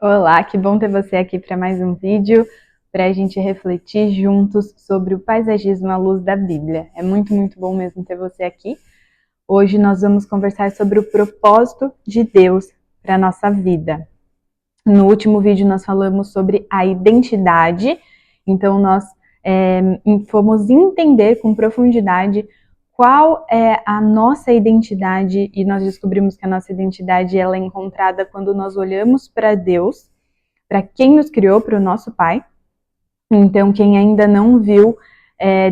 Olá, que bom ter você aqui para mais um vídeo, para a gente refletir juntos sobre o paisagismo à luz da Bíblia. É muito bom mesmo ter você aqui. Hoje nós vamos conversar sobre o propósito de Deus para a nossa vida. No último vídeo nós falamos sobre a identidade, então nós fomos entender com profundidade qual é a nossa identidade, e nós descobrimos que a nossa identidade ela é encontrada quando nós olhamos para Deus, para quem nos criou, para o nosso Pai. Então, quem ainda não viu,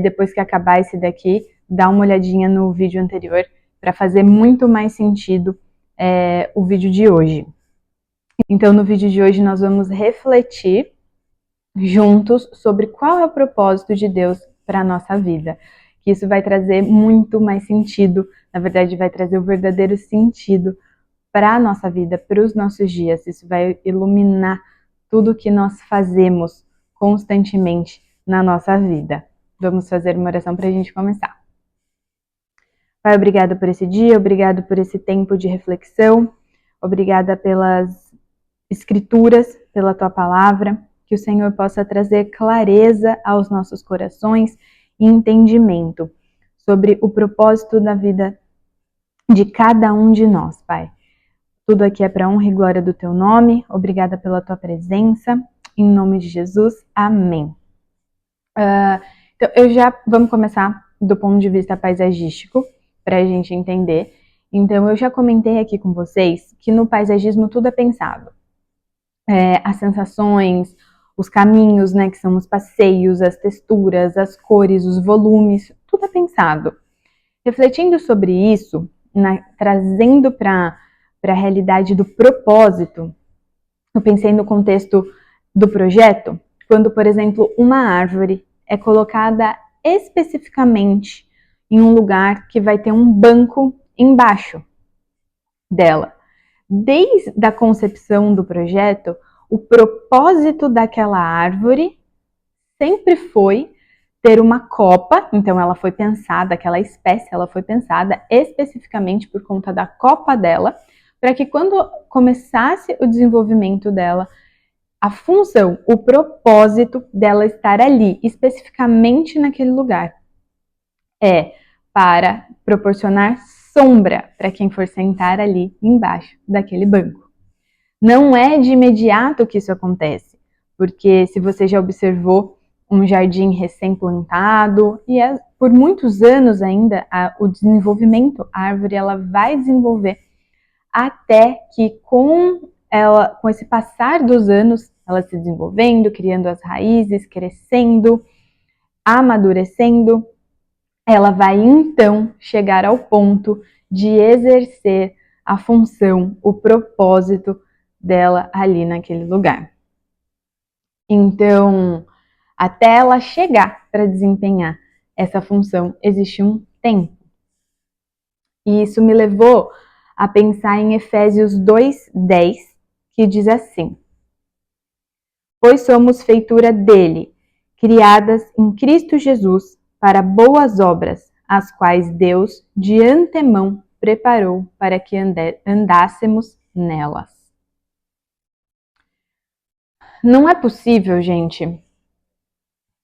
depois que acabar esse daqui, dá uma olhadinha no vídeo anterior para fazer muito mais sentido o vídeo de hoje. Então, no vídeo de hoje nós vamos refletir juntos sobre qual é o propósito de Deus para a nossa vida. Que isso vai trazer muito mais sentido, na verdade vai trazer o verdadeiro sentido para a nossa vida, para os nossos dias. Isso vai iluminar tudo que nós fazemos constantemente na nossa vida. Vamos fazer uma oração para a gente começar. Pai, obrigada por esse dia, obrigado por esse tempo de reflexão, obrigada pelas escrituras, pela tua palavra, que o Senhor possa trazer clareza aos nossos corações e entendimento sobre o propósito da vida de cada um de nós, Pai. Tudo aqui é para honra e glória do teu nome. Obrigada pela tua presença. Em nome de Jesus. Amém. Então, vamos começar do ponto de vista paisagístico, para a gente entender. Então, eu já comentei aqui com vocês que no paisagismo tudo é pensado. As sensações, os caminhos, né, que são os passeios, as texturas, as cores, os volumes, tudo é pensado. Refletindo sobre isso, trazendo para a realidade do propósito, eu pensei no contexto do projeto, quando, por exemplo, uma árvore é colocada especificamente em um lugar que vai ter um banco embaixo dela. Desde a concepção do projeto, o propósito daquela árvore sempre foi ter uma copa, então ela foi pensada, aquela espécie, ela foi pensada especificamente por conta da copa dela, para que quando começasse o desenvolvimento dela, a função, o propósito dela estar ali, especificamente naquele lugar, é para proporcionar sombra para quem for sentar ali embaixo daquele banco. Não é de imediato que isso acontece, porque se você já observou um jardim recém-plantado, e por muitos anos ainda o desenvolvimento, a árvore ela vai desenvolver até que com esse passar dos anos, ela se desenvolvendo, criando as raízes, crescendo, amadurecendo, ela vai então chegar ao ponto de exercer a função, o propósito dela ali naquele lugar. Então, até ela chegar para desempenhar essa função, existe um tempo. E isso me levou a pensar em Efésios 2:10, que diz assim: pois somos feitura dele, criadas em Cristo Jesus para boas obras, as quais Deus de antemão preparou para que andássemos nelas. Não é possível, gente,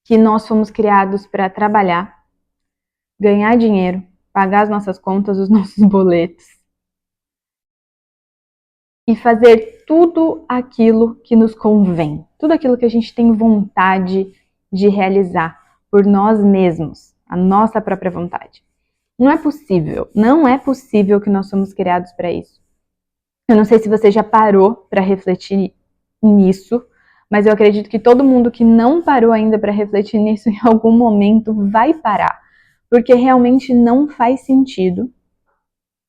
que nós fomos criados para trabalhar, ganhar dinheiro, pagar as nossas contas, os nossos boletos e fazer tudo aquilo que nos convém, tudo aquilo que a gente tem vontade de realizar por nós mesmos, a nossa própria vontade. Não é possível que nós somos criados para isso. Eu não sei se você já parou para refletir nisso, mas eu acredito que todo mundo que não parou ainda para refletir nisso em algum momento vai parar, porque realmente não faz sentido.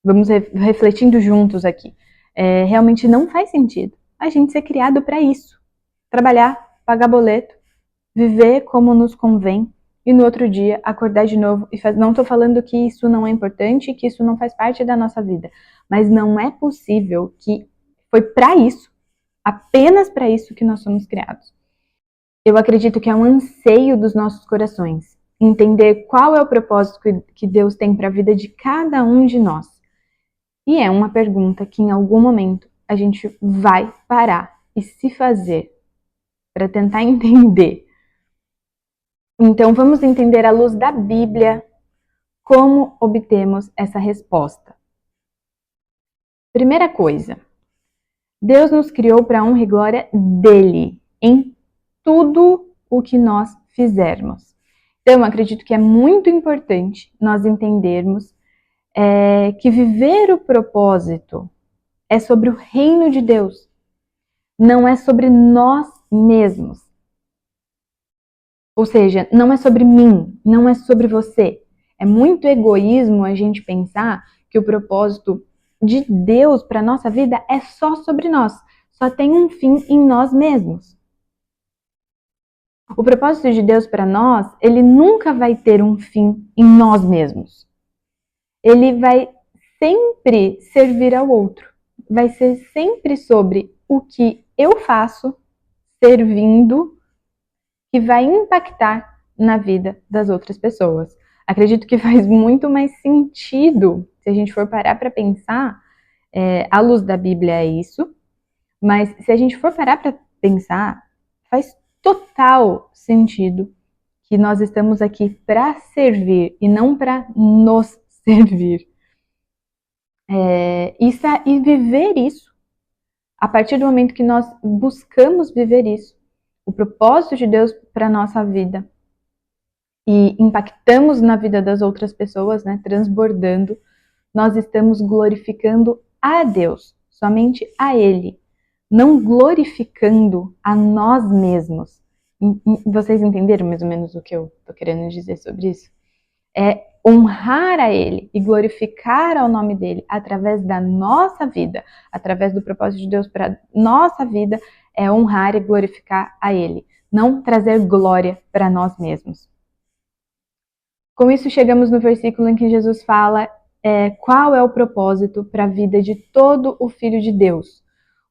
Vamos refletindo juntos aqui. Realmente não faz sentido a gente ser criado para isso. Trabalhar, pagar boleto, viver como nos convém e no outro dia acordar de novo e fazer. Não estou falando que isso não é importante, que isso não faz parte da nossa vida, mas não é possível que foi para isso, apenas para isso que nós somos criados. Eu acredito que é um anseio dos nossos corações, entender qual é o propósito que Deus tem para a vida de cada um de nós. E é uma pergunta que em algum momento a gente vai parar e se fazer, para tentar entender. Então, vamos entender à luz da Bíblia como obtemos essa resposta. Primeira coisa, Deus nos criou para a honra e glória dele, em tudo o que nós fizermos. Então, eu acredito que é muito importante nós entendermos que viver o propósito é sobre o reino de Deus, não é sobre nós mesmos. Ou seja, não é sobre mim, não é sobre você. É muito egoísmo a gente pensar que o propósito de Deus para a nossa vida é só sobre nós, só tem um fim em nós mesmos. O propósito de Deus para nós, ele nunca vai ter um fim em nós mesmos. Ele vai sempre servir ao outro. Vai ser sempre sobre o que eu faço, servindo, que vai impactar na vida das outras pessoas. Acredito que faz muito mais sentido, se a gente for parar para pensar, à luz da Bíblia é isso, mas se a gente for parar para pensar, faz total sentido que nós estamos aqui para servir e não para nos servir. E viver isso, a partir do momento que nós buscamos viver isso, o propósito de Deus para a nossa vida, e impactamos na vida das outras pessoas, né, transbordando, nós estamos glorificando a Deus, somente a Ele, não glorificando a nós mesmos. Vocês entenderam mais ou menos o que eu estou querendo dizer sobre isso? É honrar a Ele e glorificar ao nome dEle através da nossa vida, através do propósito de Deus para nossa vida, é honrar e glorificar a Ele, não trazer glória para nós mesmos. Com isso, chegamos no versículo em que Jesus fala qual é o propósito para a vida de todo o Filho de Deus.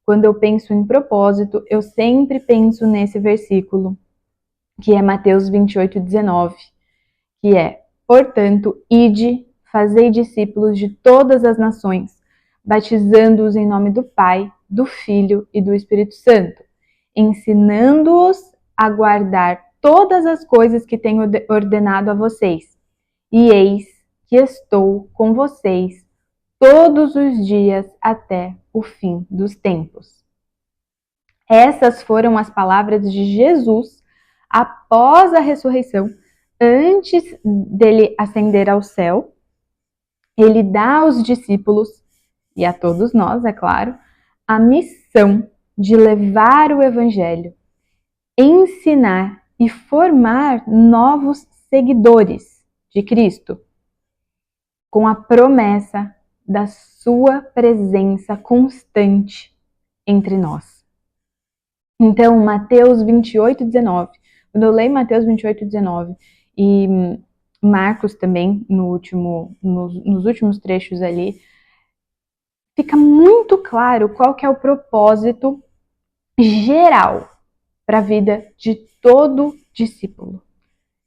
Quando eu penso em propósito, eu sempre penso nesse versículo, que é Mateus 28:19, que é: portanto, ide, fazei discípulos de todas as nações, batizando-os em nome do Pai, do Filho e do Espírito Santo, ensinando-os a guardar todas as coisas que tenho ordenado a vocês. E eis que estou com vocês todos os dias até o fim dos tempos. Essas foram as palavras de Jesus após a ressurreição, antes dele ascender ao céu. Ele dá aos discípulos, e a todos nós, é claro, a missão de levar o evangelho, ensinar e formar novos seguidores de Cristo, com a promessa da sua presença constante entre nós. Então, Mateus 28:19, quando eu leio Mateus 28:19 e Marcos também, nos últimos trechos ali, fica muito claro qual que é o propósito geral para a vida de todo discípulo.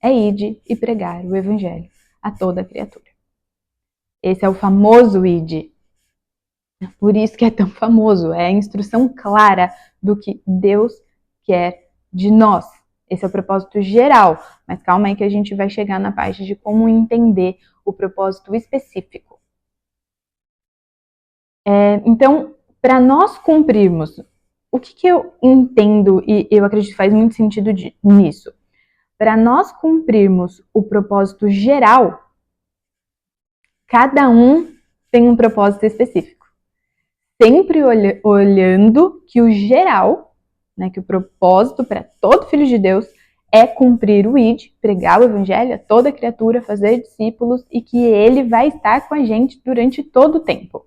É ide e pregar o evangelho a toda criatura. Esse é o famoso ide. Por isso que é tão famoso. É a instrução clara do que Deus quer de nós. Esse é o propósito geral. Mas calma aí que a gente vai chegar na parte de como entender o propósito específico. Então, para nós cumprirmos, o que eu entendo e eu acredito que faz muito sentido nisso? Para nós cumprirmos o propósito geral, cada um tem um propósito específico. Sempre olhando que o geral, né, que o propósito para todo filho de Deus é cumprir o id, pregar o evangelho a toda criatura, fazer discípulos e que ele vai estar com a gente durante todo o tempo.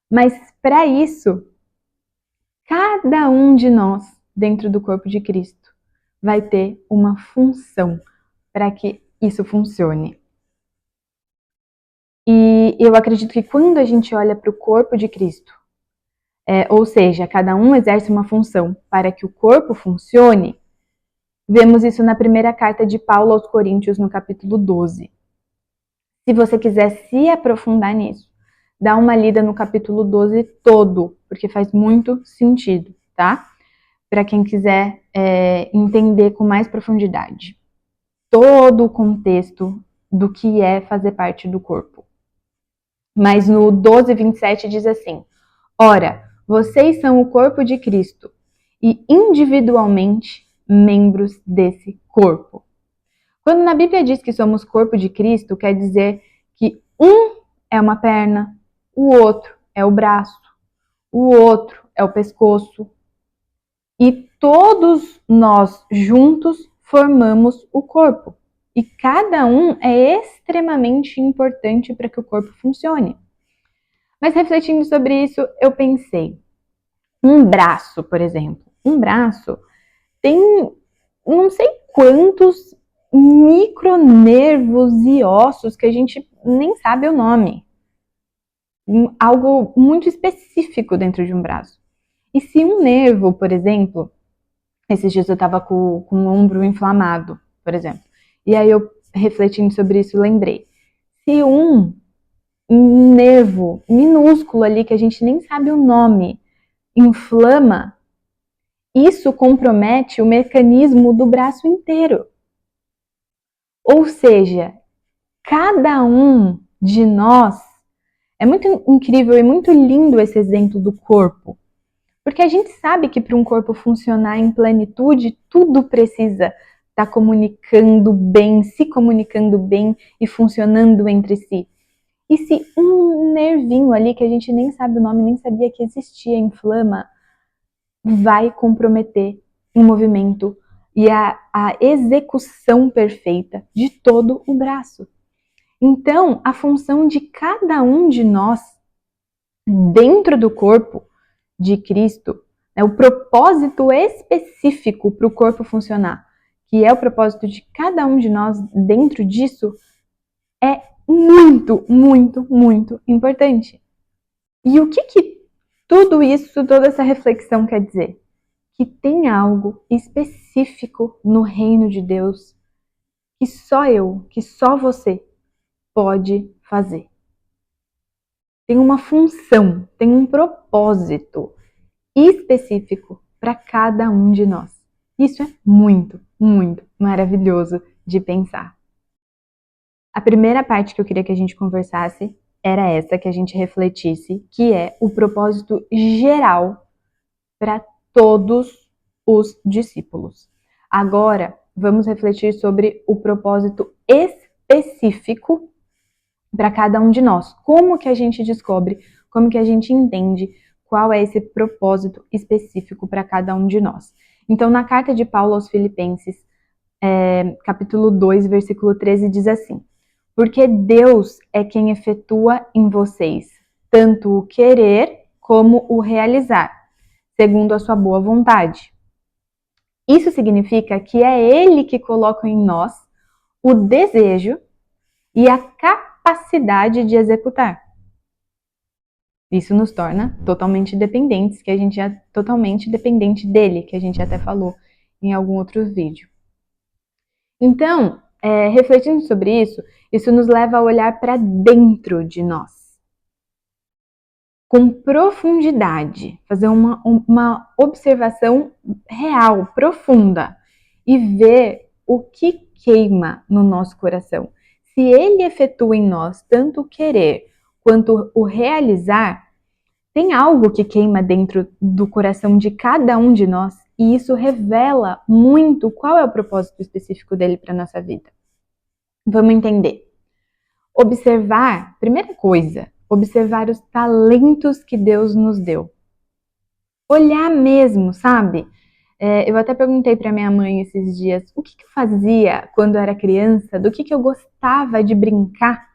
Mas para isso, cada um de nós dentro do corpo de Cristo vai ter uma função para que isso funcione. E eu acredito que quando a gente olha para o corpo de Cristo, ou seja, cada um exerce uma função para que o corpo funcione, vemos isso na primeira carta de Paulo aos Coríntios, no capítulo 12. Se você quiser se aprofundar nisso, dá uma lida no capítulo 12 todo, porque faz muito sentido, tá? para quem quiser entender com mais profundidade todo o contexto do que é fazer parte do corpo. Mas no 12:27 diz assim: ora, vocês são o corpo de Cristo e individualmente membros desse corpo. Quando na Bíblia diz que somos corpo de Cristo, quer dizer que um é uma perna, o outro é o braço, o outro é o pescoço, e todos nós juntos formamos o corpo. E cada um é extremamente importante para que o corpo funcione. Mas refletindo sobre isso, eu pensei, um braço, por exemplo. Um braço tem não sei quantos micronervos e ossos que a gente nem sabe o nome. Algo muito específico dentro de um braço. E se um nervo, por exemplo, esses dias eu estava com o ombro inflamado, por exemplo, e aí eu, refletindo sobre isso, lembrei. Se um nervo minúsculo ali, que a gente nem sabe o nome, inflama, isso compromete o mecanismo do braço inteiro. Ou seja, cada um de nós, é muito incrível e muito lindo esse exemplo do corpo, porque a gente sabe que para um corpo funcionar em plenitude, tudo precisa estar comunicando bem, se comunicando bem e funcionando entre si. E se um nervinho ali, que a gente nem sabe o nome, nem sabia que existia, inflama, vai comprometer o movimento e a execução perfeita de todo o braço. Então, a função de cada um de nós dentro do corpo de Cristo, o propósito específico para o corpo funcionar, que é o propósito de cada um de nós dentro disso, é muito, muito, muito importante. E o que tudo isso, toda essa reflexão quer dizer? Que tem algo específico no reino de Deus que só eu, que só você pode fazer. Tem uma função, tem um propósito específico para cada um de nós. Isso é muito, muito maravilhoso de pensar. A primeira parte que eu queria que a gente conversasse era essa, que a gente refletisse, que é o propósito geral para todos os discípulos. Agora, vamos refletir sobre o propósito específico para cada um de nós. Como que a gente descobre, como que a gente entende qual é esse propósito específico para cada um de nós. Então, na carta de Paulo aos Filipenses, capítulo 2, versículo 13, diz assim: porque Deus é quem efetua em vocês tanto o querer como o realizar, segundo a sua boa vontade. Isso significa que é Ele que coloca em nós o desejo e a capacidade de executar. Isso nos torna totalmente dependentes, que a gente é totalmente dependente dele, que a gente até falou em algum outro vídeo. Então, refletindo sobre isso, isso nos leva a olhar para dentro de nós, com profundidade, fazer uma observação real, profunda, e ver o que queima no nosso coração. Se ele efetua em nós tanto o querer quanto o realizar, tem algo que queima dentro do coração de cada um de nós, e isso revela muito qual é o propósito específico dele para a nossa vida. Vamos entender. Observar, primeira coisa, observar os talentos que Deus nos deu. Olhar mesmo, sabe? Eu até perguntei para minha mãe esses dias o que eu fazia quando eu era criança, do que eu gostava de brincar.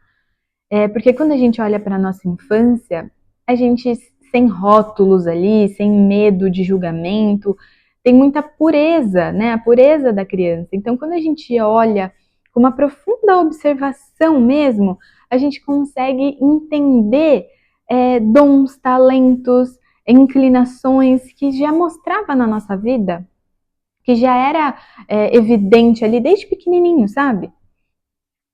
Porque quando a gente olha para a nossa infância, a gente, sem rótulos ali, sem medo de julgamento, tem muita pureza, né? A pureza da criança. Então, quando a gente olha com uma profunda observação mesmo, a gente consegue entender dons, talentos, inclinações que já mostrava na nossa vida, que já era evidente ali desde pequenininho, sabe?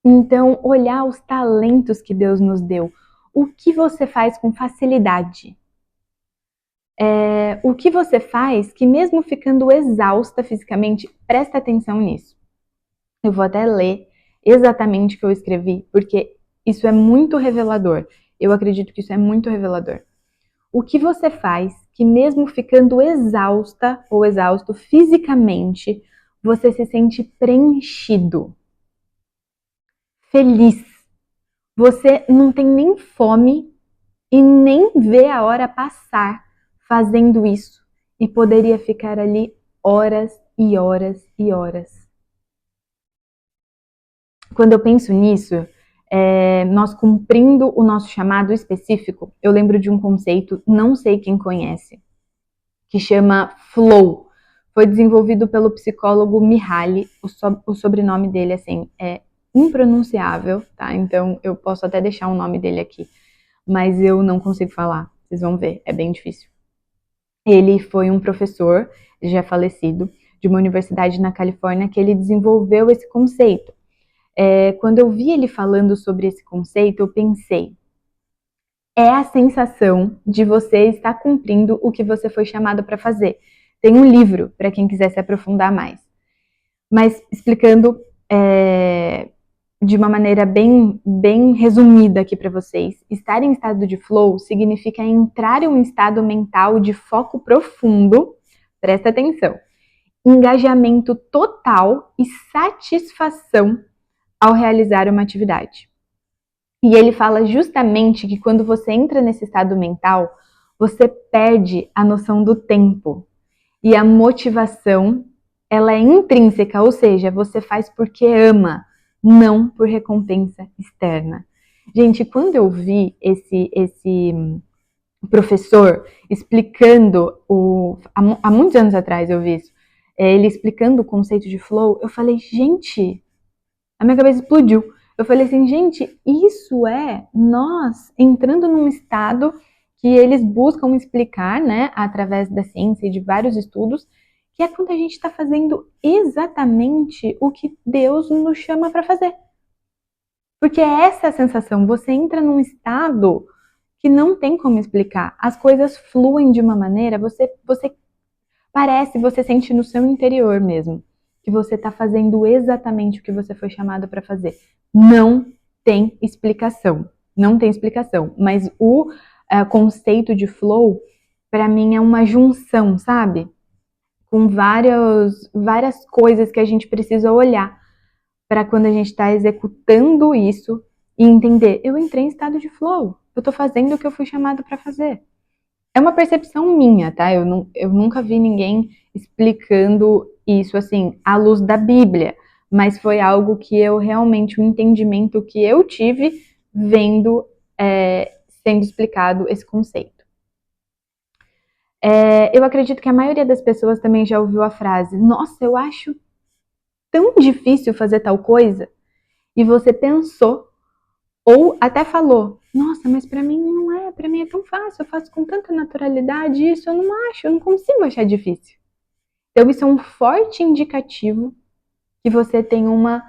Então, olhar os talentos que Deus nos deu. O que você faz com facilidade? O que você faz que mesmo ficando exausta fisicamente, presta atenção nisso. Eu vou até ler exatamente o que eu escrevi, porque isso é muito revelador. Eu acredito que isso é muito revelador. O que você faz que mesmo ficando exausta ou exausto fisicamente, você se sente preenchido, feliz. Você não tem nem fome e nem vê a hora passar fazendo isso. E poderia ficar ali horas e horas e horas. Quando eu penso nisso, nós cumprindo o nosso chamado específico, eu lembro de um conceito, não sei quem conhece, que chama flow. Foi desenvolvido pelo psicólogo Mihaly, o sobrenome dele assim é impronunciável, tá? Então eu posso até deixar o nome dele aqui, mas eu não consigo falar. Vocês vão ver, é bem difícil. Ele foi um professor, já falecido, de uma universidade na Califórnia, que ele desenvolveu esse conceito. Quando eu vi ele falando sobre esse conceito, eu pensei, é a sensação de você estar cumprindo o que você foi chamado para fazer. Tem um livro para quem quiser se aprofundar mais. Mas explicando de uma maneira bem resumida aqui para vocês, estar em estado de flow significa entrar em um estado mental de foco profundo, presta atenção, engajamento total e satisfação ao realizar uma atividade. E ele fala justamente que quando você entra nesse estado mental, você perde a noção do tempo. E a motivação, ela é intrínseca, ou seja, você faz porque ama, não por recompensa externa. Gente, quando eu vi esse professor explicando, há muitos anos atrás eu vi isso, ele explicando o conceito de flow, eu falei, gente, a minha cabeça explodiu. Eu falei assim, gente, isso é nós entrando num estado que eles buscam explicar, né, através da ciência e de vários estudos, que é quando a gente está fazendo exatamente o que Deus nos chama para fazer. Porque é essa a sensação, você entra num estado que não tem como explicar. As coisas fluem de uma maneira, você parece, você sente no seu interior mesmo, que você está fazendo exatamente o que você foi chamado para fazer. Não tem explicação. Não tem explicação. Mas o conceito de flow, para mim, é uma junção, sabe? Com várias coisas que a gente precisa olhar para quando a gente está executando isso e entender, eu entrei em estado de flow, eu estou fazendo o que eu fui chamado para fazer. É uma percepção minha, tá? Eu nunca vi ninguém explicando isso assim, à luz da Bíblia, mas foi algo que eu realmente, um entendimento que eu tive vendo sendo explicado esse conceito. Eu acredito que a maioria das pessoas também já ouviu a frase, nossa, eu acho tão difícil fazer tal coisa, e você pensou, ou até falou, nossa, mas para mim não é, para mim é tão fácil, eu faço com tanta naturalidade isso, eu não acho, eu não consigo achar difícil. Então isso é um forte indicativo que você tem uma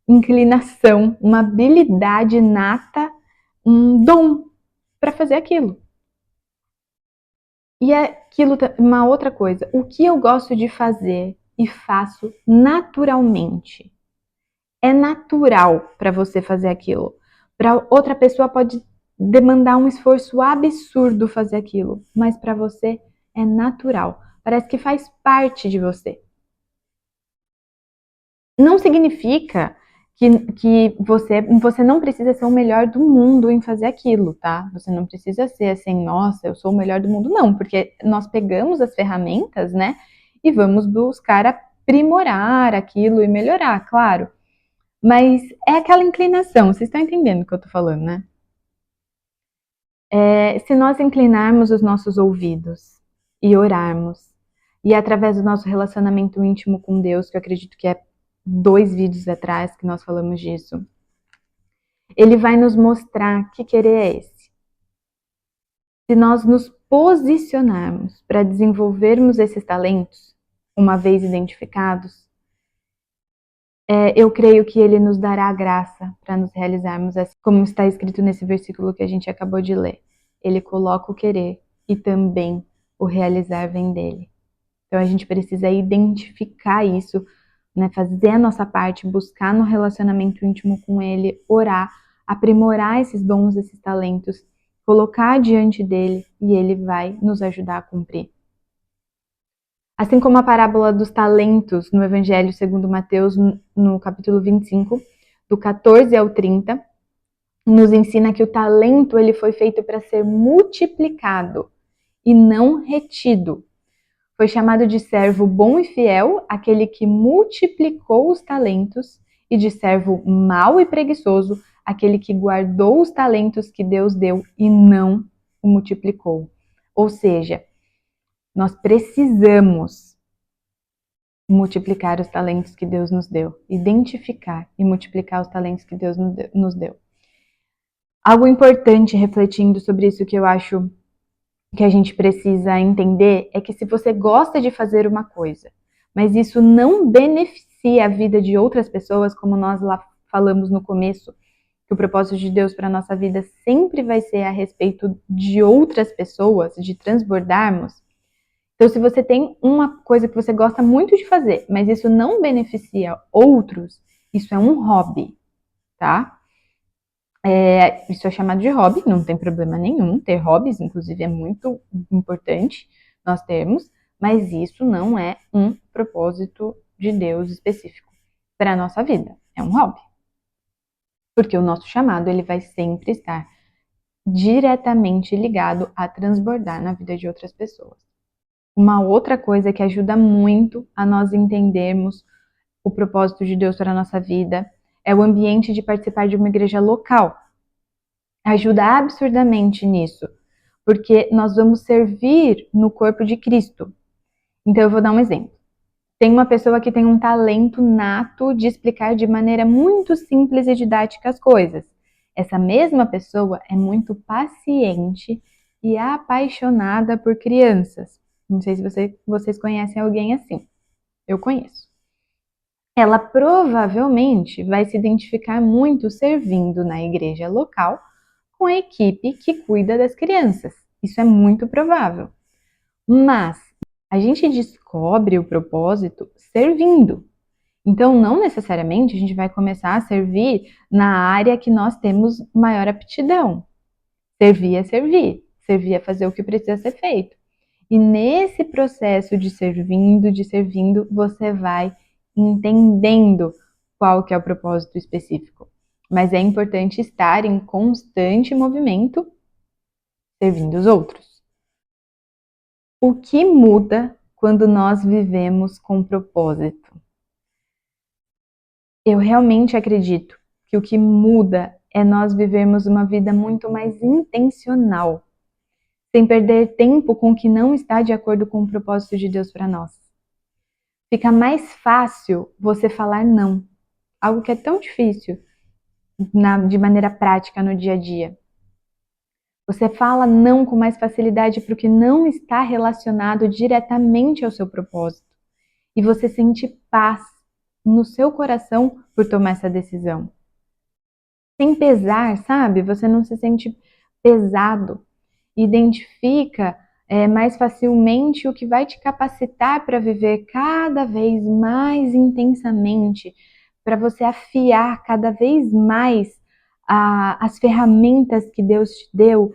inclinação, uma habilidade nata, um dom para fazer aquilo. E aquilo, uma outra coisa, o que eu gosto de fazer e faço naturalmente. É natural para você fazer aquilo. Para outra pessoa pode demandar um esforço absurdo fazer aquilo, mas para você é natural. Parece que faz parte de você. Não significa que você não precisa ser o melhor do mundo em fazer aquilo, tá? Você não precisa ser assim, nossa, eu sou o melhor do mundo, não, porque nós pegamos as ferramentas, né, e vamos buscar aprimorar aquilo e melhorar, claro. Mas é aquela inclinação, vocês estão entendendo o que eu tô falando, né? Se nós inclinarmos os nossos ouvidos e orarmos, e através do nosso relacionamento íntimo com Deus, que eu acredito que é 2 vídeos atrás que nós falamos disso, ele vai nos mostrar que querer é esse. Se nós nos posicionarmos para desenvolvermos esses talentos, uma vez identificados, eu creio que ele nos dará a graça para nos realizarmos assim, como está escrito nesse versículo que a gente acabou de ler. Ele coloca o querer e também o realizar vem dele. Então a gente precisa identificar isso, né? Fazer a nossa parte, buscar no relacionamento íntimo com ele, orar, aprimorar esses dons, esses talentos, colocar diante dele e ele vai nos ajudar a cumprir. Assim como a parábola dos talentos no Evangelho segundo Mateus, no capítulo 25, do 14 ao 30, nos ensina que o talento ele foi feito para ser multiplicado e não retido. Foi chamado de servo bom e fiel, aquele que multiplicou os talentos, e de servo mau e preguiçoso, aquele que guardou os talentos que Deus deu e não o multiplicou. Ou seja, nós precisamos multiplicar os talentos que Deus nos deu, identificar e multiplicar os talentos que Deus nos deu. Algo importante refletindo sobre isso que eu acho que a gente precisa entender é que se você gosta de fazer uma coisa, mas isso não beneficia a vida de outras pessoas, como nós lá falamos no começo, que o propósito de Deus para a nossa vida sempre vai ser a respeito de outras pessoas, de transbordarmos. Então, se você tem uma coisa que você gosta muito de fazer, mas isso não beneficia outros, isso é um hobby, tá? Isso é chamado de hobby, não tem problema nenhum. Ter hobbies, inclusive, é muito importante nós termos, mas isso não é um propósito de Deus específico para a nossa vida. É um hobby. Porque o nosso chamado ele vai sempre estar diretamente ligado a transbordar na vida de outras pessoas. Uma outra coisa que ajuda muito a nós entendermos o propósito de Deus para a nossa vida é o ambiente de participar de uma igreja local. Ajuda absurdamente nisso, porque nós vamos servir no corpo de Cristo. Então eu vou dar um exemplo. Tem uma pessoa que tem um talento nato de explicar de maneira muito simples e didática as coisas. Essa mesma pessoa é muito paciente e apaixonada por crianças. Não sei se vocês conhecem alguém assim. Eu conheço. Ela provavelmente vai se identificar muito servindo na igreja local com a equipe que cuida das crianças. Isso é muito provável. Mas a gente descobre o propósito servindo. Então, não necessariamente a gente vai começar a servir na área que nós temos maior aptidão. Servir é servir. Servir é fazer o que precisa ser feito. E nesse processo de servindo, você vai entendendo qual que é o propósito específico. Mas é importante estar em constante movimento, servindo os outros. O que muda quando nós vivemos com propósito? Eu realmente acredito que o que muda é nós vivermos uma vida muito mais intencional, sem perder tempo com o que não está de acordo com o propósito de Deus para nós. Fica mais fácil você falar não, algo que é tão difícil de maneira prática no dia a dia. Você fala não com mais facilidade porque não está relacionado diretamente ao seu propósito. E você sente paz no seu coração por tomar essa decisão. Sem pesar, sabe? Você não se sente pesado. Identifica mais facilmente o que vai te capacitar para viver cada vez mais intensamente, para você afiar cada vez mais as ferramentas que Deus te deu.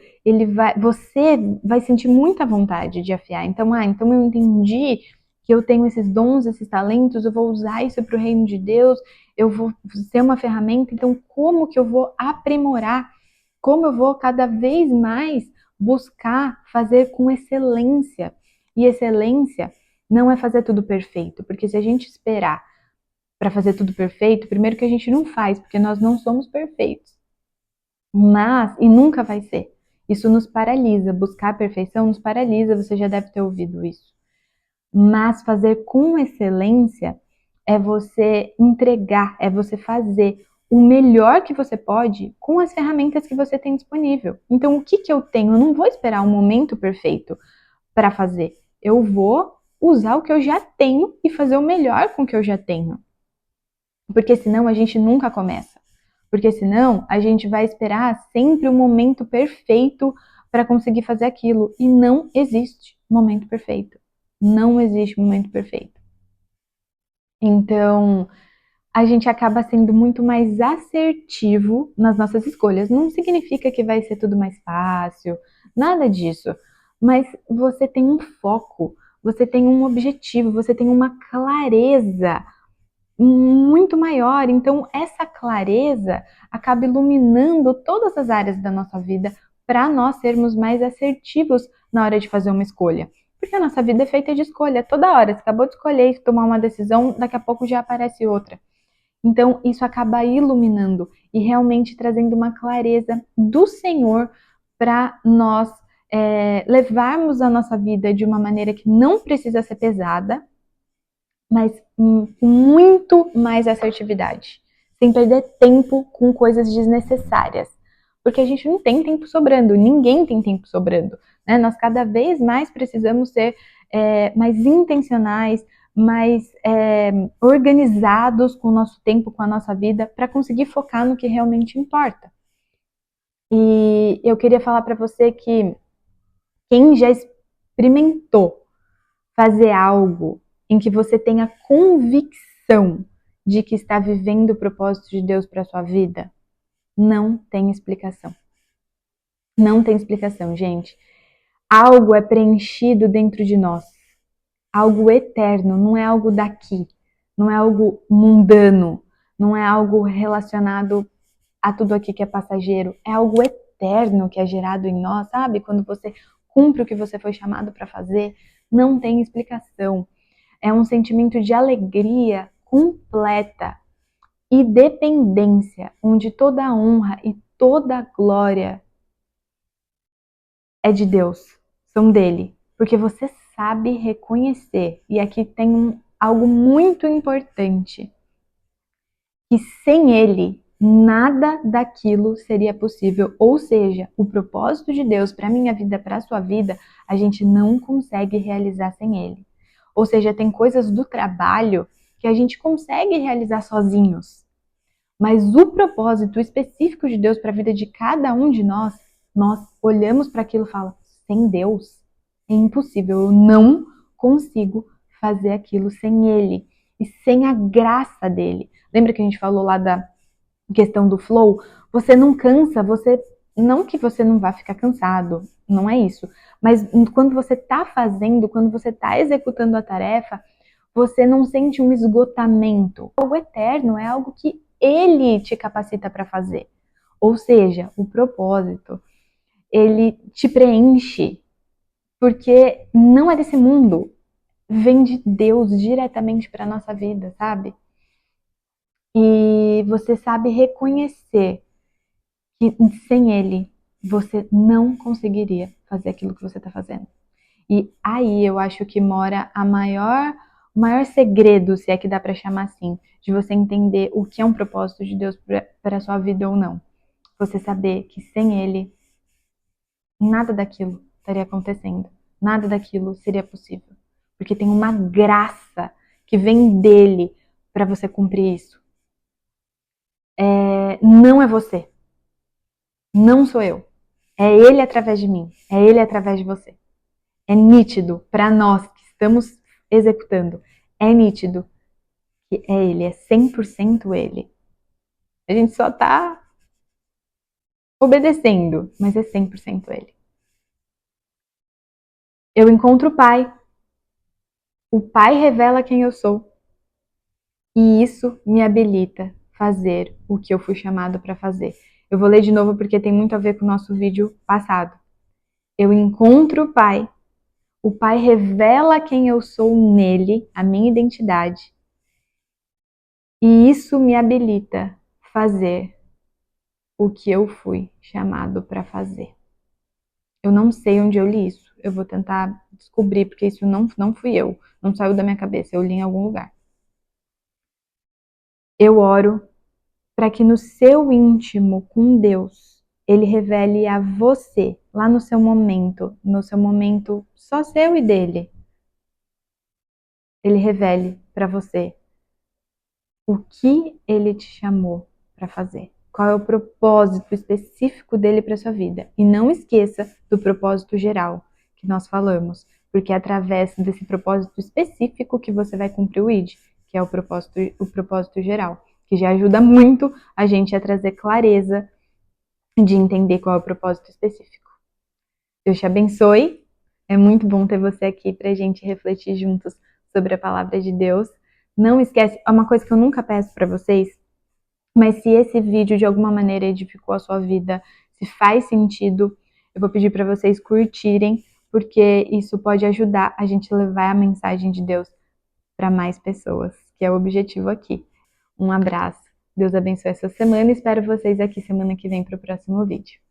Você vai sentir muita vontade de afiar. Então eu entendi que eu tenho esses dons, esses talentos, eu vou usar isso para o reino de Deus, eu vou ser uma ferramenta, então como que eu vou aprimorar? Como eu vou cada vez mais buscar fazer com excelência? E excelência não é fazer tudo perfeito, porque se a gente esperar para fazer tudo perfeito, primeiro que a gente não faz, porque nós não somos perfeitos. E nunca vai ser. Isso nos paralisa, buscar a perfeição nos paralisa, você já deve ter ouvido isso. Mas fazer com excelência é você entregar, é você fazer o melhor que você pode com as ferramentas que você tem disponível. Então, o que eu tenho? Eu não vou esperar um momento perfeito para fazer. Eu vou usar o que eu já tenho e fazer o melhor com o que eu já tenho. Porque senão a gente nunca começa. Porque senão a gente vai esperar sempre o momento perfeito para conseguir fazer aquilo. E não existe momento perfeito. Não existe momento perfeito. Então, a gente acaba sendo muito mais assertivo nas nossas escolhas. Não significa que vai ser tudo mais fácil, nada disso. Mas você tem um foco, você tem um objetivo, você tem uma clareza muito maior. Então, essa clareza acaba iluminando todas as áreas da nossa vida para nós sermos mais assertivos na hora de fazer uma escolha. Porque a nossa vida é feita de escolha toda hora. Você acabou de escolher e tomar uma decisão, daqui a pouco já aparece outra. Então, isso acaba iluminando e realmente trazendo uma clareza do Senhor para nós levarmos a nossa vida de uma maneira que não precisa ser pesada, mas com muito mais assertividade, sem perder tempo com coisas desnecessárias. Porque a gente não tem tempo sobrando, ninguém tem tempo sobrando. Né? Nós cada vez mais precisamos ser mais intencionais, mais organizados com o nosso tempo, com a nossa vida, para conseguir focar no que realmente importa. E eu queria falar para você que quem já experimentou fazer algo em que você tenha convicção de que está vivendo o propósito de Deus para sua vida, não tem explicação. Não tem explicação, gente. Algo é preenchido dentro de nós. Algo eterno, não é algo daqui. Não é algo mundano. Não é algo relacionado a tudo aqui que é passageiro. É algo eterno que é gerado em nós, sabe? Quando você cumpre o que você foi chamado para fazer, não tem explicação. É um sentimento de alegria completa e dependência, onde toda a honra e toda a glória é de Deus, são dele, porque você sabe reconhecer. E aqui tem algo muito importante, que sem ele nada daquilo seria possível. Ou seja, o propósito de Deus para minha vida, para a sua vida, a gente não consegue realizar sem ele. Ou seja, tem coisas do trabalho que a gente consegue realizar sozinhos. Mas o propósito específico de Deus para a vida de cada um de nós olhamos para aquilo e falamos, sem Deus é impossível, eu não consigo fazer aquilo sem Ele e sem a graça dele. Lembra que a gente falou lá da questão do flow? Você não cansa, não que você não vá ficar cansado, não é isso. Mas quando você está fazendo, quando você está executando a tarefa, você não sente um esgotamento. Algo eterno é algo que ele te capacita para fazer. Ou seja, o propósito, ele te preenche, porque não é desse mundo, vem de Deus diretamente para nossa vida, sabe? E você sabe reconhecer que sem ele você não conseguiria fazer aquilo que você está fazendo. E aí eu acho que mora o maior segredo, se é que dá para chamar assim, de você entender o que é um propósito de Deus para a sua vida ou não. Você saber que sem ele, nada daquilo estaria acontecendo. Nada daquilo seria possível. Porque tem uma graça que vem dele para você cumprir isso. Não é você. Não sou eu. É ele através de mim. É ele através de você. É nítido para nós que estamos executando. É nítido que é ele, é 100% ele. A gente só tá obedecendo, mas é 100% ele. Eu encontro o Pai revela quem eu sou, e isso me habilita a fazer o que eu fui chamado para fazer. Eu vou ler de novo porque tem muito a ver com o nosso vídeo passado. Eu encontro o Pai revela quem eu sou nele, a minha identidade, e isso me habilita a fazer o que eu fui chamado para fazer. Eu não sei onde eu li isso. Eu vou tentar descobrir, porque isso não fui eu. Não saiu da minha cabeça. Eu li em algum lugar. Eu oro para que no seu íntimo com Deus, Ele revele a você, lá no seu momento só seu e dele. Ele revele para você o que Ele te chamou para fazer. qual é o propósito específico dele para sua vida. E não esqueça do propósito geral que nós falamos, porque é através desse propósito específico que você vai cumprir o ID, que é o propósito geral, que já ajuda muito a gente a trazer clareza de entender qual é o propósito específico. Deus te abençoe. É muito bom ter você aqui para a gente refletir juntos sobre a palavra de Deus. Não esquece, é uma coisa que eu nunca peço para vocês, mas se esse vídeo de alguma maneira edificou a sua vida, se faz sentido, eu vou pedir para vocês curtirem, porque isso pode ajudar a gente a levar a mensagem de Deus para mais pessoas, que é o objetivo aqui. Um abraço. Deus abençoe essa semana e espero vocês aqui semana que vem para o próximo vídeo.